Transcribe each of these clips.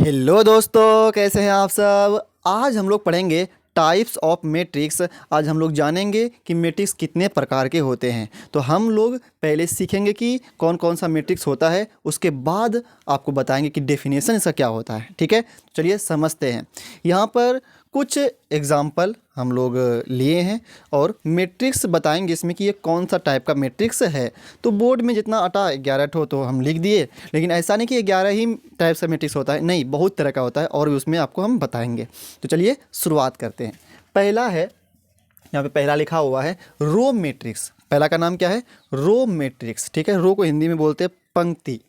Hello दोस्तों, कैसे हैं आप सब। आज हम लोग पढ़ेंगे टाइप्स ऑफ मैट्रिक्स। आज हम लोग जानेंगे कि मैट्रिक्स कितने प्रकार के होते हैं। तो हम लोग पहले सीखेंगे कि कौन कौन सा मैट्रिक्स होता है, उसके बाद आपको बताएंगे कि डेफिनेशन इसका क्या होता है। ठीक है, चलिए समझते हैं। यहाँ पर कुछ एग्जाम्पल हम लोग लिए हैं और मैट्रिक्स बताएंगे इसमें कि ये कौन सा टाइप का मैट्रिक्स है। तो बोर्ड में जितना अटा 11 ठो तो हम लिख दिए, लेकिन ऐसा नहीं कि 11 ही टाइप का मैट्रिक्स होता है, नहीं, बहुत तरह का होता है और उसमें आपको हम बताएंगे। तो चलिए शुरुआत करते हैं। पहला है, यहाँ पे पहला लिखा हुआ है रो मैट्रिक्स। पहला का नाम क्या है? Row matrix. ठीक है, रो को हिंदी में बोलते हैं पंक्ति,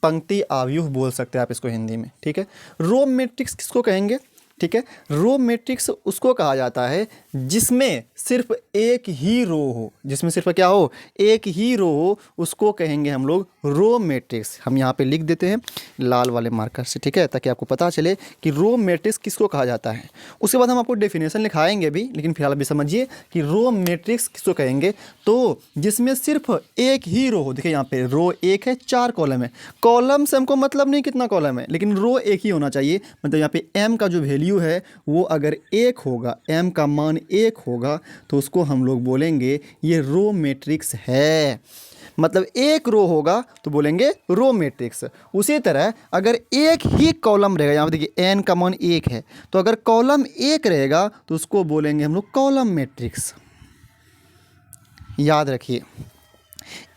पंक्ति आव्यूह बोल सकते हैं आप इसको हिंदी में। ठीक है, रो मैट्रिक्स किसको कहेंगे? ठीक है, रो मैट्रिक्स उसको कहा जाता है जिसमें सिर्फ एक ही रो हो, जिसमें सिर्फ क्या हो? एक ही रो हो, उसको कहेंगे हम लोग रो मैट्रिक्स। हम यहाँ पे लिख देते हैं लाल वाले मार्कर से, ठीक है, ताकि आपको पता चले कि रो मैट्रिक्स किसको कहा जाता है। उसके बाद हम आपको डेफिनेशन लिखाएंगे भी, लेकिन फिलहाल अभी समझिए कि रो मैट्रिक्स किसको कहेंगे। तो जिसमें सिर्फ एक ही रो हो, देखिए यहाँ पे रो एक है, 4 कॉलम है। कॉलम से हमको मतलब नहीं कितना कॉलम है, लेकिन रो एक ही होना चाहिए। मतलब यहाँ पे m का जो वैल्यू है वो अगर 1 होगा, m का मान 1 होगा, तो उसको हम लोग बोलेंगे ये रो मैट्रिक्स है। मतलब एक रो होगा तो बोलेंगे रो मैट्रिक्स। उसी तरह अगर एक ही कॉलम रहेगा, यहाँ पे देखिए n का मान 1 है, तो अगर कॉलम 1 रहेगा तो उसको बोलेंगे हम लोग कॉलम मैट्रिक्स। याद रखिए,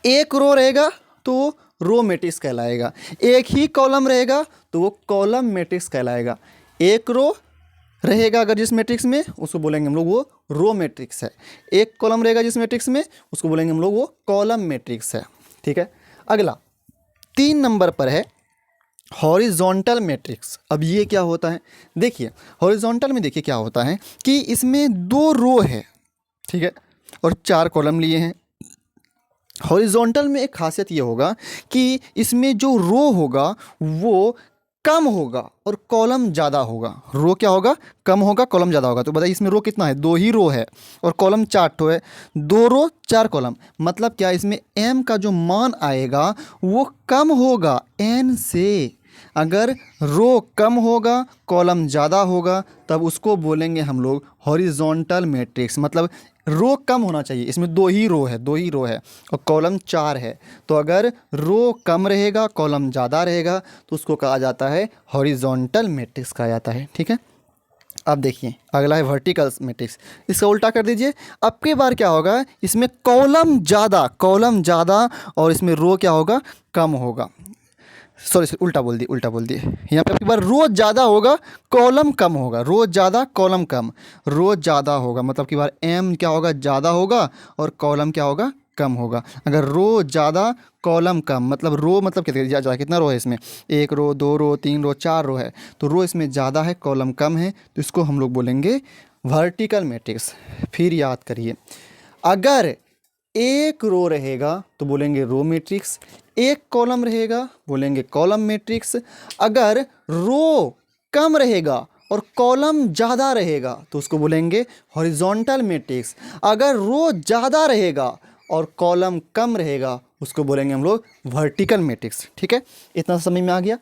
एक रो रहेगा तो रो मैट्रिक्स कहलाएगा, एक ही कॉलम रहेगा तो वो कॉलम मैट्रिक्स कहलाएगा। एक रो रहेगा अगर जिस मैट्रिक्स में, उसको बोलेंगे हम लोग वो रो मैट्रिक्स है। एक कॉलम रहेगा जिस मैट्रिक्स में, उसको बोलेंगे हम लोग वो कॉलम मैट्रिक्स है। ठीक है, अगला 3 नंबर पर है हॉरिजॉन्टल मैट्रिक्स। अब ये क्या होता है? देखिए हॉरिजॉन्टल में देखिए क्या होता है कि इसमें 2 रो है, ठीक है, और 4 कॉलम लिए हैं। हॉरिजॉन्टल में एक खासियत ये होगा कि इसमें जो रो होगा वो कम होगा और कॉलम ज़्यादा होगा। रो क्या होगा? कम होगा, कॉलम ज़्यादा होगा। तो बताइए इसमें रो कितना है? 2 ही रो है और कॉलम 4 ठो है। 2 रो 4 कॉलम, मतलब क्या? इसमें m का जो मान आएगा वो कम होगा n से। अगर रो कम होगा, कॉलम ज़्यादा होगा, तब उसको बोलेंगे हम लोग हॉरिजॉन्टल मैट्रिक्स। मतलब रो कम होना चाहिए, इसमें 2 ही रो है, 2 ही रो है और कॉलम 4 है। तो अगर रो कम रहेगा, कॉलम ज़्यादा रहेगा, तो उसको कहा जाता है हॉरिजॉन्टल मैट्रिक्स कहा जाता है। ठीक है, अब देखिए अगला है वर्टिकल मैट्रिक्स। इसका उल्टा कर दीजिए। अब की बार क्या होगा? इसमें कॉलम ज़्यादा, कॉलम ज़्यादा, और इसमें रो क्या होगा? कम होगा। सॉरी, उल्टा बोल दिए। यहाँ पे आपकी बार रो ज़्यादा होगा, कॉलम कम होगा। रो ज़्यादा, कॉलम कम। रो ज़्यादा होगा मतलब की बार m क्या होगा? ज़्यादा होगा और कॉलम क्या होगा? कम होगा। अगर रो ज़्यादा, कॉलम कम, मतलब रो मतलब कितने ज़्यादा, कितना रो है इसमें? 1 रो, 2 रो, 3 रो, 4 रो है। तो रो इसमें ज़्यादा है, कॉलम कम है, तो इसको हम लोग बोलेंगे वर्टिकल मैट्रिक्स। फिर याद करिए, अगर एक रो रहेगा तो बोलेंगे रो मैट्रिक्स, एक कॉलम रहेगा बोलेंगे कॉलम मैट्रिक्स। अगर रो कम रहेगा और कॉलम ज़्यादा रहेगा तो उसको बोलेंगे हॉरिजॉन्टल मैट्रिक्स। अगर रो ज़्यादा रहेगा और कॉलम कम रहेगा, उसको बोलेंगे हम लोग वर्टिकल मैट्रिक्स। ठीक है, इतना समझ में आ गया?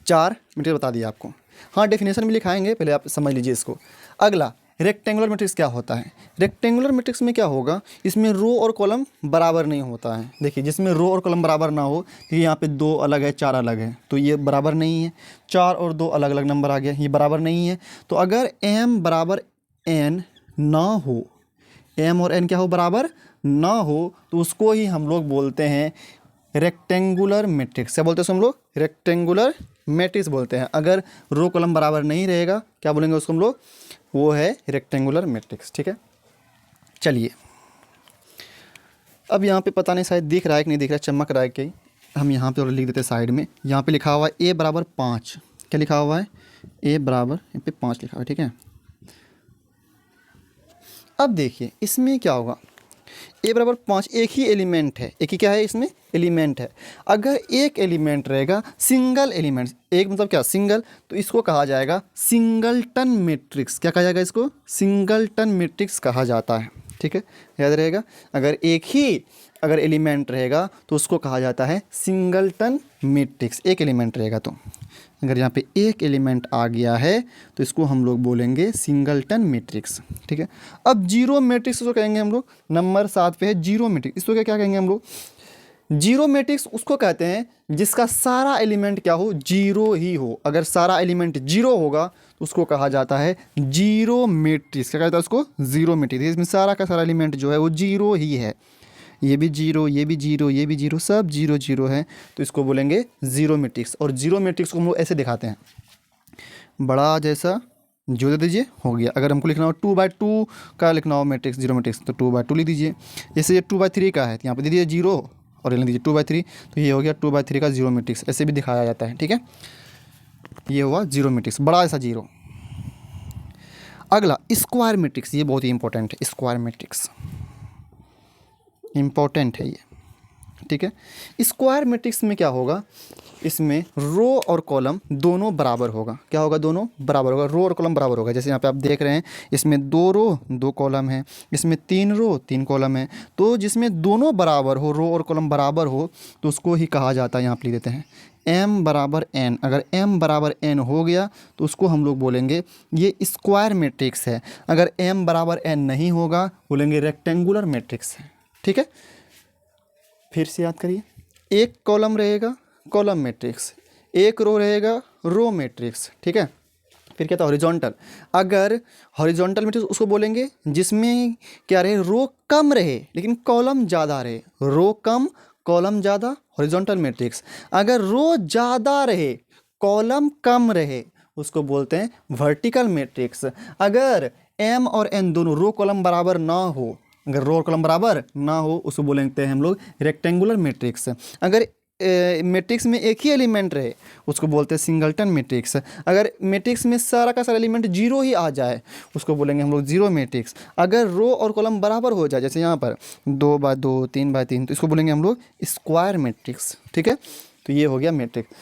4 मैट्रिक्स बता दिया आपको। हाँ, डेफिनेशन भी लिखाएंगे, पहले आप समझ लीजिए इसको। अगला रेक्टेंगुलर मैट्रिक्स क्या होता है? रेक्टेंगुलर मैट्रिक्स में क्या होगा? इसमें रो और कॉलम बराबर नहीं होता है। देखिए जिसमें रो और कॉलम बराबर ना हो, तो यहाँ पे 2 अलग है, 4 अलग है, तो ये बराबर नहीं है। 4 और 2 अलग अलग नंबर आ गया, ये बराबर नहीं है। तो अगर m बराबर n ना हो, m और n क्या हो? बराबर ना हो, तो उसको ही हम लोग बोलते हैं रेक्टेंगुलर मैट्रिक्स। क्या बोलते हैं उसको हम लोग? रेक्टेंगुलर मैट्रिक्स बोलते हैं। अगर रो कॉलम बराबर नहीं रहेगा, क्या बोलेंगे उसको हम लोग? वो है रेक्टेंगुलर मैट्रिक्स। ठीक है, चलिए अब यहाँ पे पता नहीं शायद दिख रहा है कि नहीं दिख रहा है, चमक रहा है कि हम यहाँ पे और लिख देते हैं साइड में। यहाँ पे लिखा हुआ है a बराबर 5। क्या लिखा हुआ है? a बराबर यहाँ पे 5 लिखा हुआ है। ठीक है, अब देखिए इसमें क्या होगा? a बराबर 5 एक ही एलिमेंट है, एक ही क्या है इसमें? एलिमेंट है। अगर एक एलिमेंट रहेगा, सिंगल एलिमेंट, एक मतलब क्या? सिंगल, तो इसको कहा जाएगा सिंगलटन मैट्रिक्स। क्या कहा जाएगा इसको? सिंगलटन मैट्रिक्स कहा जाता है। ठीक है, याद रहेगा। अगर एक ही एलिमेंट रहेगा तो उसको कहा जाता है सिंगलटन मैट्रिक्स, एक एलिमेंट रहेगा तो अगर यहाँ पे एक एलिमेंट आ गया है तो इसको हम लोग बोलेंगे सिंगलटन मैट्रिक्स। ठीक है, अब जीरो मैट्रिक्स इसको कहेंगे हम लोग। नंबर 7 पे है जीरो मैट्रिक्स। इसको क्या कहेंगे हम लोग? जीरो मैट्रिक्स उसको कहते हैं जिसका सारा एलिमेंट क्या हो, जीरो ही हो। अगर सारा एलिमेंट जीरो होगा तो उसको कहा जाता है जीरो मैट्रिक्स। क्या कहता है उसको? Zero matrix. इसमें सारा का सारा एलिमेंट जो है वो जीरो ही है। ये भी जीरो, ये भी जीरो, ये भी जीरो, सब जीरो जीरो है, तो इसको बोलेंगे जीरो मैट्रिक्स। और जीरो मैट्रिक्स को हम लोग ऐसे दिखाते हैं, बड़ा जैसा जो दे दीजिए, हो गया। अगर हमको लिखना हो 2/2 का लिखना हो मैट्रिक्स, जीरो मैट्रिक्स, तो 2/2 लिख दीजिए। जैसे ये 2/3 का है तो यहाँ पे दे दीजिए जीरो और ये लिख दीजिए 2/3, तो ये हो गया 2/3 का जीरो मैट्रिक्स। ऐसे भी दिखाया जाता है। ठीक है, ये हुआ जीरो मैट्रिक्स, बड़ा ऐसा जीरो। अगला स्क्वायर मैट्रिक्स, ये बहुत ही इंपॉर्टेंट है। स्क्वायर मैट्रिक्स इंपॉर्टेंट है ये। ठीक है, स्क्वायर मैट्रिक्स में क्या होगा, इसमें रो और कॉलम दोनों बराबर होगा। क्या होगा? दोनों बराबर होगा, रो और कॉलम बराबर होगा। जैसे यहाँ पे आप देख रहे हैं, इसमें 2 रो 2 कॉलम है, इसमें 3 रो 3 कॉलम है। तो जिसमें दोनों बराबर हो, रो और कॉलम बराबर हो, तो उसको ही कहा जाता है, यहाँ पे लिख देते हैं m बराबर n। अगर m बराबर n हो गया तो उसको हम लोग बोलेंगे ये स्क्वायर मैट्रिक्स है। अगर m बराबर n नहीं होगा बोलेंगे रेक्टेंगुलर मैट्रिक्स है। ठीक है, फिर से याद करिए, एक कॉलम रहेगा कॉलम मैट्रिक्स, एक रो रहेगा रो मैट्रिक्स। ठीक है, फिर क्या था? हॉरिजॉन्टल। अगर हॉरिजॉन्टल मैट्रिक्स उसको बोलेंगे जिसमें क्या रहे, रो कम रहे लेकिन कॉलम ज़्यादा रहे। रो कम कॉलम ज़्यादा, हॉरिजॉन्टल मैट्रिक्स। अगर रो ज़्यादा रहे कॉलम कम रहे उसको बोलते हैं वर्टिकल मैट्रिक्स। अगर m और n दोनों रो कॉलम बराबर ना हो, अगर रो और कॉलम बराबर ना हो उसको बोलते हैं हम लोग रेक्टेंगुलर मैट्रिक्स। अगर मैट्रिक्स में एक ही एलिमेंट रहे उसको बोलते हैं सिंगलटन मैट्रिक्स। अगर मैट्रिक्स में सारा का सारा एलिमेंट जीरो ही आ जाए उसको बोलेंगे हम लोग जीरो मैट्रिक्स। अगर रो और कॉलम बराबर हो जाए, जैसे यहाँ पर 2/2 3/3, तो इसको बोलेंगे हम लोग स्क्वायर मैट्रिक्स। ठीक है, तो ये हो गया मैट्रिक्स।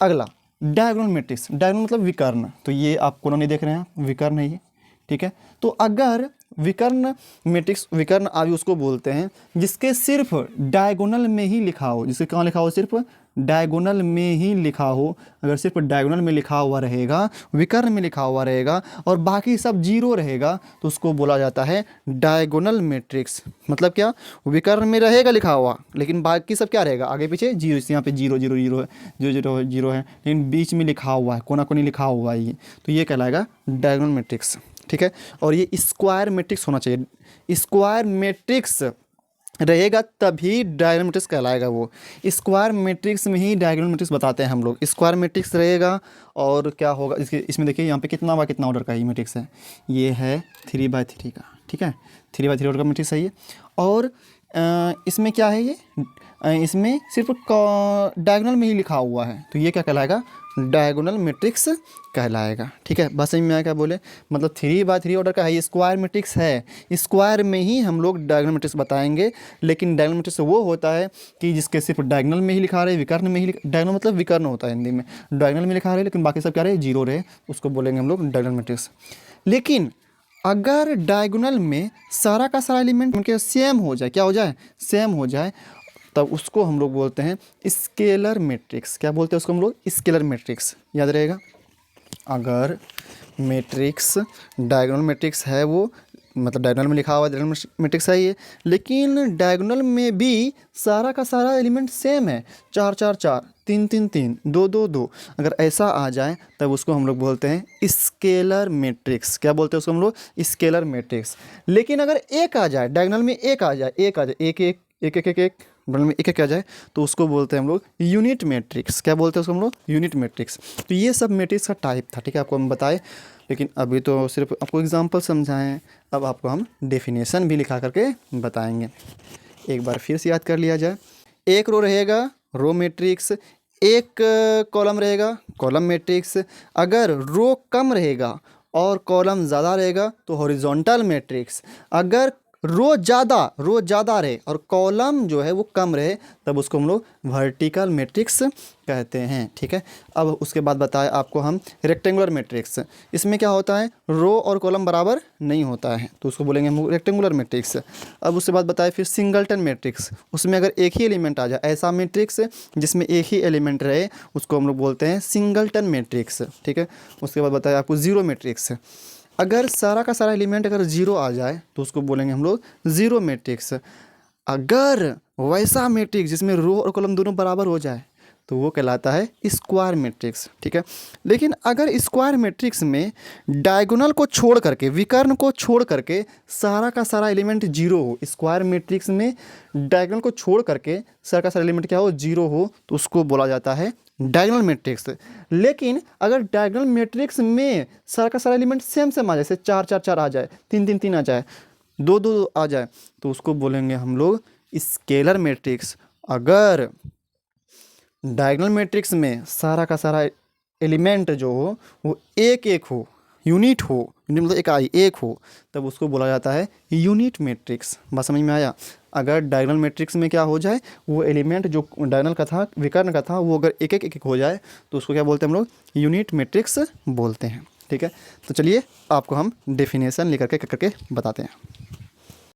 अगला डायगोनल मैट्रिक्स। डायगोनल मतलब विकर्ण, तो ये आप कौन नहीं देख रहे हैं, विकर्ण है ये। ठीक है, तो अगर विकर्ण मैट्रिक्स, विकर्ण आदि उसको बोलते हैं जिसके सिर्फ डायगोनल में ही लिखा हो। जिसके कहाँ लिखा हो? सिर्फ डायगोनल में ही लिखा हो। अगर सिर्फ डायगोनल में लिखा हुआ रहेगा, विकर्ण में लिखा हुआ रहेगा और बाकी सब जीरो रहेगा तो उसको बोला जाता है डायगोनल मैट्रिक्स। मतलब क्या? विकर्ण में रहेगा लिखा हुआ लेकिन बाकी सब क्या रहेगा, आगे पीछे जीरो। यहाँ पे जीरो जीरो जीरो है, जीरो जीरो जीरो है, लेकिन बीच में लिखा हुआ है, कोना कोनी लिखा हुआ है ये, तो ये कहलाएगा डायगोनल मैट्रिक्स। ठीक है, और ये स्क्वायर मैट्रिक्स होना चाहिए। स्क्वायर मैट्रिक्स रहेगा तभी डायगोनल मैट्रिक्स कहलाएगा। वो स्क्वायर मैट्रिक्स में ही डायगोनल मैट्रिक्स बताते हैं हम लोग। स्क्वायर मैट्रिक्स रहेगा और क्या होगा, इसमें देखिए यहाँ पे कितना बाय कितना ऑर्डर का ये मैट्रिक्स है, ये है 3/3 का। ठीक है, 3/3 ऑर्डर का मैट्रिक्स है ये। और इसमें क्या है, ये इसमें सिर्फ डायगोनल में ही लिखा हुआ है, तो ये क्या कहलाएगा? डायगोनल मैट्रिक्स कहलाएगा। ठीक है, बस समझ में आया क्या बोले? मतलब 3/3 ऑर्डर का है, ये स्क्वायर मैट्रिक्स है। स्क्वायर में ही हम लोग डायगोनल मैट्रिक्स बताएंगे, लेकिन डायगोनल मैट्रिक्स वो होता है कि जिसके सिर्फ डायगोनल में ही लिखा रहे, विकर्ण में ही, डायगोनल मतलब विकर्ण होता है हिंदी में, डायगोनल में लिखा रहे लेकिन बाकी सब क्या रहे, जीरो रहे, उसको बोलेंगे हम लोग डायगोनल मैट्रिक्स। लेकिन अगर डायगोनल में सारा का सारा एलिमेंट उनके सेम हो जाए, क्या हो जाए, सेम हो जाए, तब उसको हम लोग बोलते हैं स्केलर मैट्रिक्स। क्या बोलते हैं उसको हम लोग? Scalar matrix. याद रहेगा, अगर मैट्रिक्स डायगोनल मैट्रिक्स है, वो मतलब डायगोनल में लिखा हुआ डायगोनल मैट्रिक्स है ये, लेकिन डायगोनल में भी सारा का सारा एलिमेंट सेम है, 4 4 4 3 3 3 2 2 2, अगर ऐसा आ जाए तब उसको हम लोग बोलते हैं स्केलर मैट्रिक्स। क्या बोलते हैं उसको हम लोग? Scalar matrix. लेकिन अगर एक आ जाए, डायगोनल में एक आ जाए, एक एक एक एक एक एक डायगोनल में एक एक आ जाए, तो उसको बोलते हैं हम लोग यूनिट मैट्रिक्स। क्या बोलते हैं उसको हम लोग? Unit matrix. तो ये सब मैट्रिक्स का टाइप था। ठीक है, आपको हम बताए, लेकिन अभी तो सिर्फ आपको एग्जांपल समझाएं, अब आपको हम डेफिनेशन भी लिखा करके बताएंगे। एक बार फिर से याद कर लिया जाए, एक रो रहेगा रो मैट्रिक्स, एक कॉलम रहेगा कॉलम मैट्रिक्स। अगर रो कम रहेगा और कॉलम ज़्यादा रहेगा तो हॉरिजॉन्टल मैट्रिक्स। अगर रो ज़्यादा रहे और कॉलम जो है वो कम रहे, तब उसको हम लोग वर्टिकल मैट्रिक्स कहते हैं। ठीक है, अब उसके बाद बताए आपको हम रेक्टेंगुलर मैट्रिक्स। इसमें क्या होता है, रो और कॉलम बराबर नहीं होता है, तो उसको बोलेंगे हम रेक्टेंगुलर मैट्रिक्स। अब उसके बाद बताए फिर सिंगलटन मैट्रिक्स। उसमें अगर एक ही एलिमेंट आ जाए, ऐसा मैट्रिक्स जिसमें एक ही एलिमेंट रहे, उसको हम लोग बोलते हैं सिंगलटन मैट्रिक्स। ठीक है, उसके बाद बताए आपको जीरो मैट्रिक्स। अगर सारा का सारा एलिमेंट अगर जीरो आ जाए तो उसको बोलेंगे हम लोग जीरो मैट्रिक्स। अगर वैसा मैट्रिक्स जिसमें रो और कॉलम दोनों बराबर हो जाए तो वो कहलाता है स्क्वायर मैट्रिक्स। ठीक है, लेकिन अगर स्क्वायर मैट्रिक्स में डायगोनल को छोड़ करके, विकर्ण को छोड़ करके सारा का सारा एलिमेंट जीरो हो, स्क्वायर मैट्रिक्स में डायगोनल को छोड़ करके सारा का सारा एलिमेंट क्या हो, जीरो हो, तो उसको बोला जाता है डायगोनल मैट्रिक्स। लेकिन अगर डायगोनल मैट्रिक्स में सारा का सारा एलिमेंट सेम सेम आ जाए, जैसे 4 4 4 आ जाए, 3 3 3 आ जाए, 2 2 आ जाए, तो उसको बोलेंगे हम लोग स्केलर मैट्रिक्स। अगर डायगोनल मैट्रिक्स में सारा का सारा एलिमेंट जो हो वो एक एक हो, यूनिट हो, मतलब इकाई एक हो, तब उसको बोला जाता है यूनिट मैट्रिक्स। बात समझ में आया। अगर डायगोनल मैट्रिक्स में क्या हो जाए, वो एलिमेंट जो डायगोनल का था, विकर्ण का था, वो अगर एक एक हो जाए तो उसको क्या बोलते हैं हम लोग, यूनिट मैट्रिक्स बोलते हैं। ठीक है, तो चलिए आपको हम डेफिनेशन लिख करके बताते हैं।